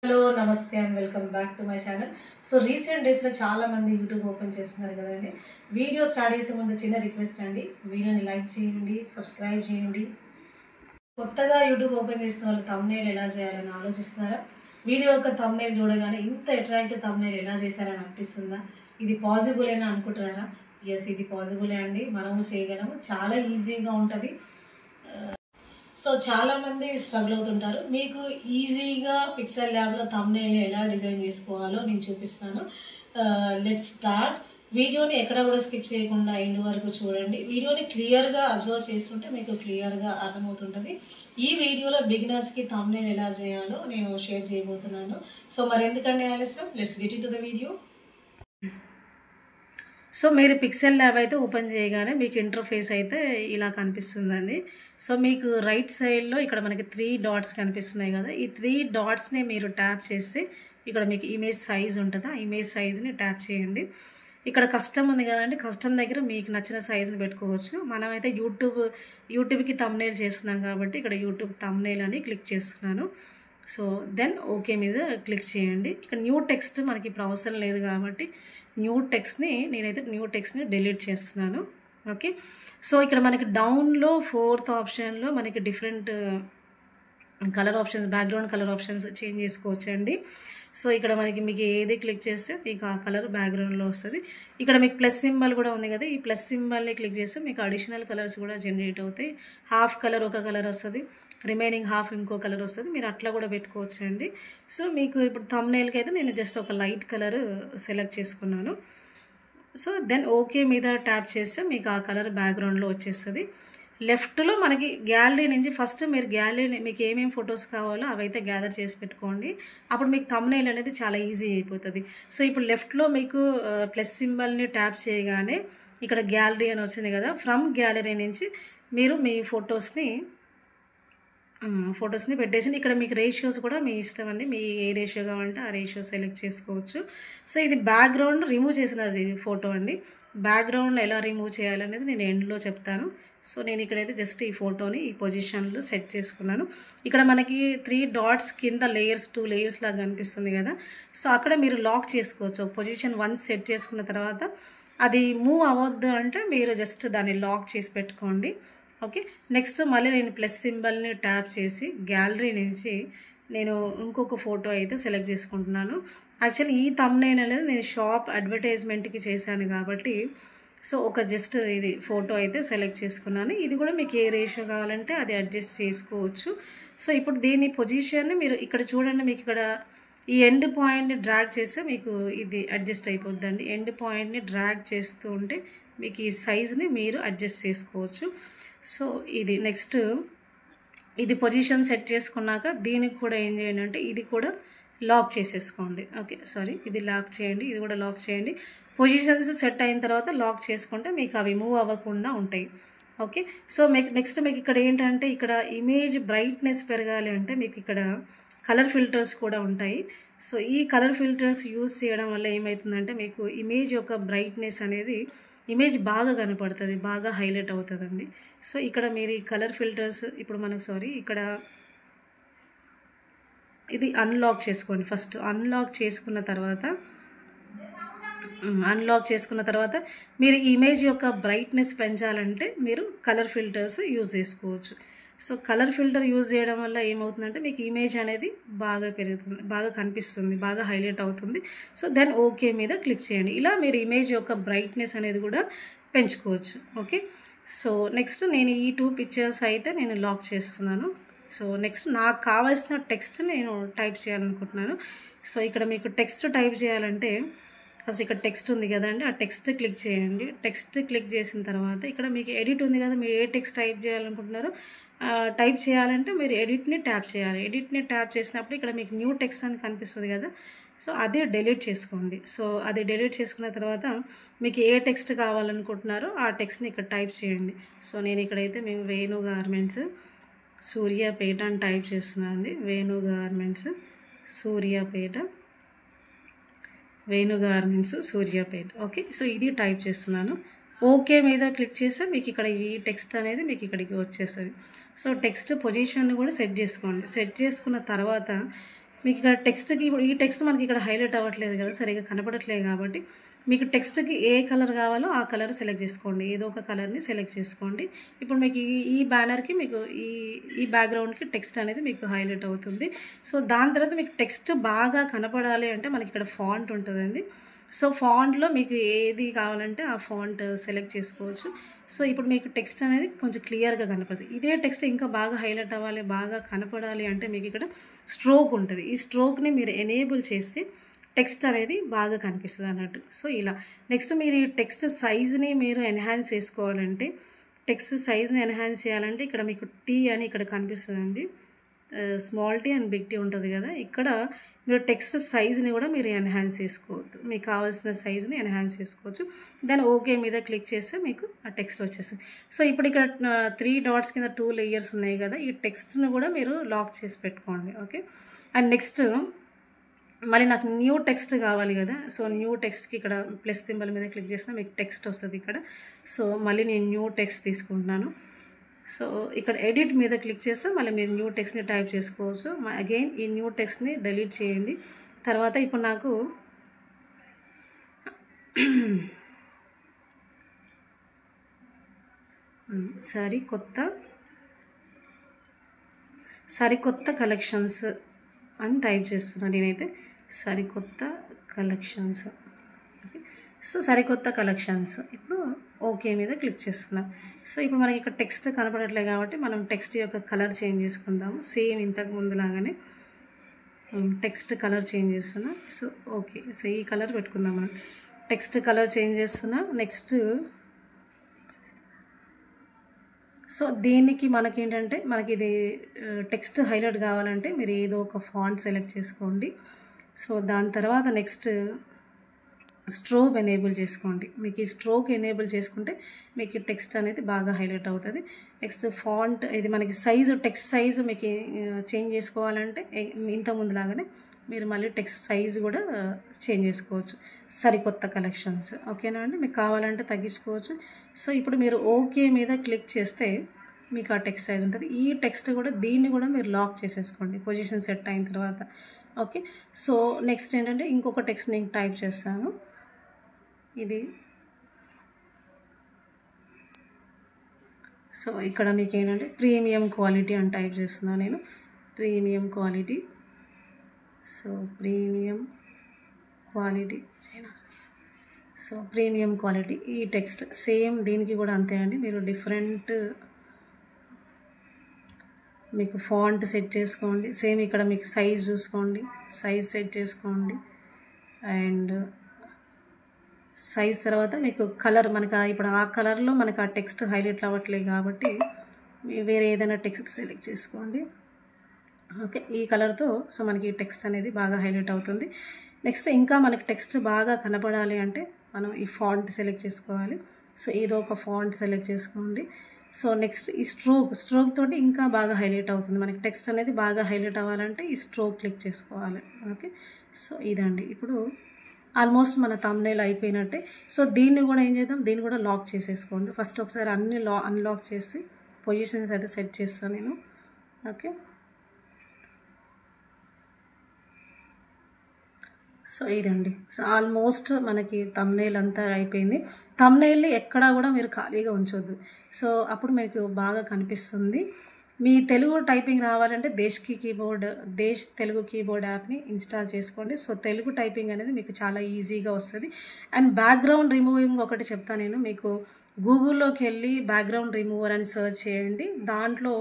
Hello నమస్తే and welcome back to my channel. So recent డేస్లో చాలా మంది యూట్యూబ్ ఓపెన్ చేస్తున్నారు కదండి. వీడియో స్టార్ట్ చేసే ముందు చిన్న రిక్వెస్ట్ అండి, వీడియోని లైక్ చేయండి, సబ్స్క్రైబ్ చేయండి. కొత్తగా యూట్యూబ్ ఓపెన్ చేసిన వాళ్ళు థంబ్నెయిల్ ఎలా చేయాలని ఆలోచిస్తున్నారా? వీడియో యొక్క థంబ్నెయిల్ చూడగానే ఇంత అట్రాక్టివ్ థంబ్నెయిల్ ఎలా చేశారని అనిపిస్తుందా? ఇది పాసిబులేనా అనుకుంటున్నారా? ఎస్, ఇది పాసిబులే అండి, మనము చేయగలము, చాలా ఈజీగా ఉంటుంది. సో చాలామంది స్ట్రగుల్ అవుతుంటారు. మీకు ఈజీగా పిక్సెల్ ల్యాబ్లో థంబ్నెయిల్ని ఎలా డిజైన్ చేసుకోవాలో నేను చూపిస్తాను. Let's start. వీడియోని ఎక్కడ కూడా స్కిప్ చేయకుండా ఎండ్ వరకు చూడండి. వీడియోని క్లియర్గా అబ్జర్వ్ చేస్తుంటే మీకు క్లియర్గా అర్థమవుతుంటుంది. ఈ వీడియోలో బిగినర్స్కి థంబ్నెయిల్ ఎలా చేయాలో నేను షేర్ చేయబోతున్నాను. సో మరి ఎందుకంటే ఆలస్యం, let's get into the video. So మీరు పిక్సెల్ ల్యాబ్ అయితే ఓపెన్ చేయగానే మీకు ఇంటర్ఫేస్ అయితే ఇలా కనిపిస్తుందండి. సో మీకు రైట్ సైడ్లో ఇక్కడ మనకి 3 డాట్స్ కనిపిస్తున్నాయి కదా. ఈ 3 డాట్స్ని మీరు ట్యాప్ చేస్తే ఇక్కడ మీకు ఇమేజ్ సైజ్ ఉంటుంది. ఆ ఇమేజ్ సైజ్ని ట్యాప్ చేయండి. ఇక్కడ కస్టమ్ ఉంది కదండి, కస్టమ్ దగ్గర మీకు నచ్చిన సైజుని పెట్టుకోవచ్చు. మనమైతే యూట్యూబ్కి థంబ్నెయిల్ చేస్తున్నాం కాబట్టి ఇక్కడ యూట్యూబ్ థంబ్నెయిల్ అని క్లిక్ చేస్తున్నాను. సో దెన్ ఓకే మీద క్లిక్ చేయండి. ఇక్కడ న్యూ టెక్స్ట్ మనకి ఇప్పుడు అవసరం లేదు కాబట్టి నేనైతే న్యూ టెక్స్ట్ని డిలీట్ చేస్తున్నాను. ఓకే, సో ఇక్కడ మనకి డౌన్లో 4th ఆప్షన్లో మనకి different colour options, background colour options change చేసుకోవచ్చండి. సో ఇక్కడ మీకు ఏది క్లిక్ చేస్తే మీకు ఆ కలర్ బ్యాక్గ్రౌండ్లో వస్తుంది. ఇక్కడ మీకు ప్లస్ సింబల్ కూడా ఉంది కదా, ఈ ప్లస్ సింబల్ని క్లిక్ చేస్తే మీకు అడిషనల్ కలర్స్ కూడా జనరేట్ అవుతాయి. హాఫ్ కలర్ ఒక కలర్ వస్తుంది, రిమైనింగ్ హాఫ్ ఇంకో కలర్ వస్తుంది. మీరు అట్లా కూడా పెట్టుకోవచ్చు అండి. సో మీకు ఇప్పుడు థంబ్నెయిల్కి అయితే నేను జస్ట్ ఒక లైట్ కలర్ సెలెక్ట్ చేసుకున్నాను. సో దెన్ ఓకే మీద ట్యాప్ చేస్తే మీకు ఆ కలర్ బ్యాక్గ్రౌండ్లో వచ్చేస్తుంది. లెఫ్ట్లో మనకి గ్యాలరీ నుంచి ఫస్ట్ మీరు గ్యాలరీ మీకు ఏమేమి ఫొటోస్ కావాలో అవైతే గ్యాదర్ చేసి పెట్టుకోండి. అప్పుడు మీకు థంబ్నెయిల్ అనేది చాలా ఈజీ అయిపోతుంది. సో ఇప్పుడు లెఫ్ట్లో మీకు ప్లస్ సింబల్ని ట్యాప్ చేయగానే ఇక్కడ గ్యాలరీ అని వచ్చింది కదా. ఫ్రమ్ గ్యాలరీ నుంచి మీరు మీ ఫొటోస్ని పెట్టేసి ఇక్కడ మీకు రేషియోస్ కూడా మీ ఇష్టం అండి. మీ ఏ రేషియో కావాలంటే ఆ రేషియో సెలెక్ట్ చేసుకోవచ్చు. సో ఇది బ్యాక్గ్రౌండ్ రిమూవ్ చేసినది ఫోటో అండి. బ్యాక్గ్రౌండ్ ఎలా రిమూవ్ చేయాలనేది నేను ఎండ్లో చెప్తాను. సో నేను ఇక్కడైతే జస్ట్ ఈ ఫోటోని ఈ పొజిషన్లో సెట్ చేసుకున్నాను. ఇక్కడ మనకి 3 డాట్స్ కింద లేయర్స్ 2 లేయర్స్ లాగా కనిపిస్తుంది కదా. సో అక్కడ మీరు లాక్ చేసుకోవచ్చు. పొజిషన్ 1 సెట్ చేసుకున్న తర్వాత అది మూవ్ అవ్వద్దు అంటే మీరు జస్ట్ దాన్ని లాక్ చేసి పెట్టుకోండి. ఓకే, నెక్స్ట్ మళ్ళీ నేను ప్లస్ సింబల్ని ట్యాప్ చేసి గ్యాలరీ నుంచి నేను ఇంకొక ఫోటో అయితే సెలెక్ట్ చేసుకుంటున్నాను. యాక్చువల్లీ ఈ థంబ్నెయిల్ అనేది నేను షాప్ అడ్వర్టైజ్మెంట్కి చేశాను కాబట్టి సో ఒక జస్ట్ ఇది ఫోటో అయితే సెలెక్ట్ చేసుకున్నాను. ఇది కూడా మీకు ఏ రేషియో కావాలంటే అది అడ్జస్ట్ చేసుకోవచ్చు. సో ఇప్పుడు దీని పొజిషన్ని మీరు ఇక్కడ చూడండి, మీకు ఇక్కడ ఈ ఎండ్ పాయింట్ని డ్రాగ్ చేస్తే మీకు ఇది అడ్జస్ట్ అయిపోద్దండి. ఎండ్ పాయింట్ని డ్రాగ్ చేస్తూ ఉంటే మీకు ఈ సైజ్ని మీరు అడ్జస్ట్ చేసుకోవచ్చు. సో ఇది నెక్స్ట్ ఇది పొజిషన్ సెట్ చేసుకున్నాక దీనికి కూడా ఏం చేయండి అంటే ఇది కూడా లాక్ చేసేసుకోండి. ఓకే, సారీ, ఇది లాక్ చేయండి, ఇది కూడా లాక్ చేయండి. పొజిషన్స్ సెట్ అయిన తర్వాత లాక్ చేసుకుంటే మీకు అవి మూవ్ అవ్వకుండా ఉంటాయి. ఓకే, సో నెక్స్ట్ మీకు ఇక్కడ ఏంటంటే ఇక్కడ ఇమేజ్ బ్రైట్నెస్ పెరగాలి అంటే మీకు ఇక్కడ కలర్ ఫిల్టర్స్ కూడా ఉంటాయి. సో ఈ కలర్ ఫిల్టర్స్ యూజ్ చేయడం వల్ల ఏమవుతుందంటే మీకు ఇమేజ్ యొక్క బ్రైట్నెస్ అనేది ఇమేజ్ బాగా కనపడుతుంది, బాగా హైలైట్ అవుతుందండి. సో ఇక్కడ మీరు ఈ కలర్ ఫిల్టర్స్ ఇప్పుడు ఇక్కడ ఇది అన్లాక్ చేసుకోండి. ఫస్ట్ అన్లాక్ చేసుకున్న తర్వాత మీరు ఇమేజ్ యొక్క బ్రైట్నెస్ పెంచాలంటే మీరు కలర్ ఫిల్టర్స్ యూజ్ చేసుకోవచ్చు. సో కలర్ ఫిల్టర్ యూజ్ చేయడం వల్ల ఏమవుతుందంటే మీకు ఇమేజ్ అనేది బాగా పెరుగుతుంది, బాగా కనిపిస్తుంది, బాగా హైలైట్ అవుతుంది. సో దెన్ ఓకే మీద క్లిక్ చేయండి. ఇలా మీరు ఇమేజ్ యొక్క బ్రైట్నెస్ అనేది కూడా పెంచుకోవచ్చు. ఓకే, సో నెక్స్ట్ నేను ఈ 2 పిక్చర్స్ అయితే నేను లాక్ చేస్తున్నాను. సో నెక్స్ట్ నాకు కావాల్సిన టెక్స్ట్ నేను టైప్ చేయాలనుకుంటున్నాను. సో ఇక్కడ మీకు టెక్స్ట్ టైప్ చేయాలంటే ఫస్ట్ ఇక్కడ టెక్స్ట్ ఉంది కదండి, ఆ టెక్స్ట్ క్లిక్ చేయండి. టెక్స్ట్ క్లిక్ చేసిన తర్వాత ఇక్కడ మీకు ఎడిట్ ఉంది కదా, మీరు ఏ టెక్స్ట్ టైప్ చేయాలనుకుంటున్నారో టైప్ చేయాలంటే మీరు ఎడిట్ని ట్యాప్ చేయాలి. ఎడిట్ని ట్యాప్ చేసినప్పుడు ఇక్కడ మీకు న్యూ టెక్స్ట్ అని కనిపిస్తుంది కదా, సో అది డిలీట్ చేసుకోండి. సో అది డిలీట్ చేసుకున్న తర్వాత మీకు ఏ టెక్స్ట్ కావాలనుకుంటున్నారో ఆ టెక్స్ట్ని ఇక్కడ టైప్ చేయండి. సో నేను ఇక్కడైతే మేము వేణు గార్మెంట్స్ సూర్యాపేట అని టైప్ చేస్తున్నాను అండి. Venu garments Suryapet. Okay, so ఇది టైప్ చేస్తున్నాను. ఓకే మీద క్లిక్ చేస్తే మీకు ఇక్కడ ఈ టెక్స్ట్ అనేది మీకు ఇక్కడికి వచ్చేస్తుంది. సో టెక్స్ట్ పొజిషన్ కూడా సెట్ చేసుకోండి. సెట్ చేసుకున్న తర్వాత మీకు ఇక్కడ టెక్స్ట్‌కి ఇప్పుడు ఈ టెక్స్ట్ మనకి ఇక్కడ హైలైట్ అవ్వట్లేదు కదా! సరిగ్గా కనపడట్లేదు కాబట్టి మీకు టెక్స్ట్‌కి ఏ కలర్ కావాలో ఆ కలర్ సెలెక్ట్ చేసుకోండి. ఏదో ఒక కలర్‌ని సెలెక్ట్ చేసుకోండి. ఇప్పుడు మీకు ఈ బ్యానర్‌కి మీకు ఈ బ్యాక్‌గ్రౌండ్‌కి టెక్స్ట్ అనేది మీకు హైలైట్ అవుతుంది. సో, దాని తర్వాత మీకు టెక్స్ట్ బాగా కనపడాలి అంటే మనకి ఇక్కడ ఫాంట్ ఉంటదండి. సో, ఫాంట్‌లో మీకు ఏది కావాలంటే ఆ ఫాంట్ సెలెక్ట్ చేసుకోవచ్చు. సో, ఇప్పుడు మీకు టెక్స్ట్ అనేది కొంచెం క్లియర్‌గా కనపడుతుంది. ఇదే టెక్స్ట్ ఇంకా బాగా హైలైట్ అవ్వాలి, బాగా కనపడాలి అంటే మీకు ఇక్కడ స్ట్రోక్ ఉంటది. ఈ స్ట్రోక్‌ని మీరు ఎనేబుల్ చేస్తే టెక్స్ట్ అనేది బాగా కనిపిస్తది అన్నట్టు. సో, ఇలా. నెక్స్ట్ మీరు ఈ టెక్స్ట్ సైజ్‌ని మీరు ఎన్హాన్స్ చేసుకోవాలంటే, టెక్స్ట్ సైజ్‌ని ఎన్హాన్స్ చేయాలంటే ఇక్కడ మీకు టీ అని ఇక్కడ కనిపిస్తదండి. Small t and big T ఉంటది కదా! ఇక్కడ మీరు టెక్స్ట్ సైజ్‌ని కూడా మీరు ఎన్హాన్స్ చేసుకోవచ్చు. మీకు కావాల్సిన సైజ్‌ని ఎన్హాన్స్ చేసుకోవచ్చు. దెన్ ఓకే మీద క్లిక్ చేస్తే మీకు ఆ టెక్స్ట్ వచ్చేస్తది. సో, ఇప్పుడు ఇక్కడ 3 డాట్స్ కింద 2 లేయర్స్ ఉన్నాయి కదా! ఈ టెక్స్ట్‌ని కూడా మీరు లాక్ చేసి పెట్టుకోండి. ఓకే. అండ్ నెక్స్ట్ మళ్ళీ నాకు న్యూ టెక్స్ట్ కావాలి కదా! సో, న్యూ టెక్స్ట్‌కి ఇక్కడ ప్లస్ సింబల్ మీద క్లిక్ చేసినా మీకు టెక్స్ట్ వస్తది ఇక్కడ. సో, మళ్ళీ నేను న్యూ టెక్స్ట్ తీసుకుంటున్నాను. సో, ఇక్కడ ఎడిట్ మీద క్లిక్ చేస్తే మళ్ళీ మీరు న్యూ టెక్స్ట్‌ని టైప్ చేసుకోవచ్చు. అగైన్ ఈ న్యూ టెక్స్ట్‌ని డిలీట్ చేయండి. తర్వాత ఇప్పుడు నాకు సరికొత్త కలెక్షన్స్ అని టైప్ చేస్తున్నాను నేనైతే. సరికొత్త కలెక్షన్స్. ఓకే. సో, సరికొత్త కలెక్షన్స్. ఇప్పుడు ఓకే మీద క్లిక్ చేస్తున్నాను. సో, ఇప్పుడు మనకి ఇక్కడ టెక్స్ట్ కనపడట్లేదు కాబట్టి మనం టెక్స్ట్ యొక్క కలర్ చేంజ్ చేసుకుందాము. సేమ్ ఇంతకు ముందులాగానే టెక్స్ట్ కలర్ చేంజ్ చేస్తున్నా. So, okay. సో, ఈ కలర్ పెట్టుకుందాం మనం. టెక్స్ట్ కలర్ చేంజ్ చేస్తున్నా. నెక్స్ట్ సో, దీనికి మనకేంటంటే మనకి ఇది టెక్స్ట్ హైలైట్ కావాలంటే మీరు ఏదో ఒక ఫాంట్ సెలెక్ట్ చేసుకోండి. సో, దాని తర్వాత నెక్స్ట్ స్ట్రోక్ ఎనేబుల్ చేసుకోండి. మీకు ఈ స్ట్రోక్ ఎనేబుల్ చేసుకుంటే మీకు ఈ టెక్స్ట్ అనేది బాగా హైలైట్ అవుతుంది. నెక్స్ట్ ఫాంట్ ఇది మనకి సైజు టెక్స్ట్ సైజు మీకు చేంజ్ చేసుకోవాలంటే ఇంత ముందులాగానే మీరు మళ్ళీ టెక్స్ట్ సైజు కూడా చేంజ్ చేసుకోవచ్చు. సరికొత్త కలెక్షన్స్ ఓకేనా అండి. మీకు కావాలంటే తగ్గించుకోవచ్చు. సో, ఇప్పుడు మీరు ఓకే మీద క్లిక్ చేస్తే మీకు ఆ టెక్స్ట్ సైజ్ ఉంటుంది. ఈ టెక్స్ట్ కూడా దీన్ని కూడా మీరు లాక్ చేసేసుకోండి పొజిషన్ సెట్ అయిన తర్వాత. ఓకే. సో, నెక్స్ట్ ఏంటంటే ఇంకొక టెక్స్ట్ నేను టైప్ చేస్తాను. ఇది సో, ఇక్కడ మీకు ఏంటంటే ప్రీమియం క్వాలిటీ అని టైప్ చేస్తున్నాను నేను. Premium quality. So, premium quality China. So, premium quality ఈ టెక్స్ట్ సేమ్ దీనికి కూడా అంతే అండి. మీరు డిఫరెంట్ మీకు ఫాంట్ సెట్ చేసుకోండి. సేమ్ ఇక్కడ మీకు సైజ్ చూసుకోండి. సైజ్ సెట్ చేసుకోండి. అండ్ సైజ్ తర్వాత మీకు కలర్ మనకు ఇప్పుడు ఆ కలర్లో మనకు ఆ టెక్స్ట్ హైలైట్ అవ్వట్లేదు కాబట్టి వేరే ఏదైనా టెక్స్ట్ సెలెక్ట్ చేసుకోండి. ఓకే. ఈ కలర్తో సో మనకి టెక్స్ట్ అనేది బాగా హైలైట్ అవుతుంది. నెక్స్ట్ ఇంకా మనకి టెక్స్ట్ బాగా కనపడాలి అంటే మనం ఈ ఫాంట్ సెలెక్ట్ చేసుకోవాలి. సో, ఏదో ఒక ఫాంట్ సెలెక్ట్ చేసుకోండి. సో, నెక్స్ట్ ఈ స్ట్రోక్ తోటి ఇంకా బాగా హైలైట్ అవుతుంది. మనకి టెక్స్ట్ అనేది బాగా హైలైట్ అవ్వాలంటే ఈ స్ట్రోక్ క్లిక్ చేసుకోవాలి. ఓకే. సో, ఇదండి. ఇప్పుడు ఆల్మోస్ట్ మన థంబ్‌నెయిల్ అయిపోయినట్టే. సో, దీన్ని కూడా ఏం చేద్దాం, దీన్ని కూడా లాక్ చేసేసుకోండి. ఫస్ట్ ఒకసారి అన్ని అన్లాక్ చేసి పొజిషన్స్ అయితే సెట్ చేస్తాను నేను. ఓకే. సో, ఇదండి. సో, ఆల్మోస్ట్ మనకి థంబ్‌నెయిల్ అంతా అయిపోయింది. థంబ్‌నెయిల్‌ని ఎక్కడా కూడా మీరు ఖాళీగా ఉంచొద్దు. సో, అప్పుడు మీకు బాగా కనిపిస్తుంది. మీ తెలుగు టైపింగ్ రావాలంటే దేశ్ తెలుగు కీబోర్డ్ యాప్‌ని ఇన్‌స్టాల్ చేసుకోండి. సో, తెలుగు టైపింగ్ అనేది మీకు చాలా ఈజీగా వస్తది. అండ్ బ్యాక్‌గ్రౌండ్ రిమూవింగ్ ఒకటి చెప్తా నేను. మీకు గూగుల్‌లోకి వెళ్ళి బ్యాక్‌గ్రౌండ్ రిమూవర్ అని సెర్చ్ చేయండి. దాంట్లో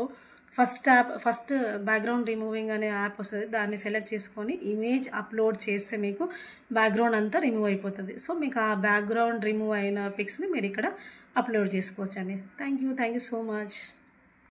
ఫస్ట్ బ్యాక్‌గ్రౌండ్ రిమూవింగ్ అనే యాప్ వస్తది. దాన్ని సెలెక్ట్ చేసుకొని ఇమేజ్ అప్‌లోడ్ చేస్తే మీకు బ్యాక్‌గ్రౌండ్ అంతా రిమూవ్ అయిపోతది. సో, మీకు ఆ బ్యాక్‌గ్రౌండ్ రిమూవ్ అయిన పిక్స్‌ని మీరు ఇక్కడ అప్‌లోడ్ చేసుకోవచ్చండి. Thank you so much.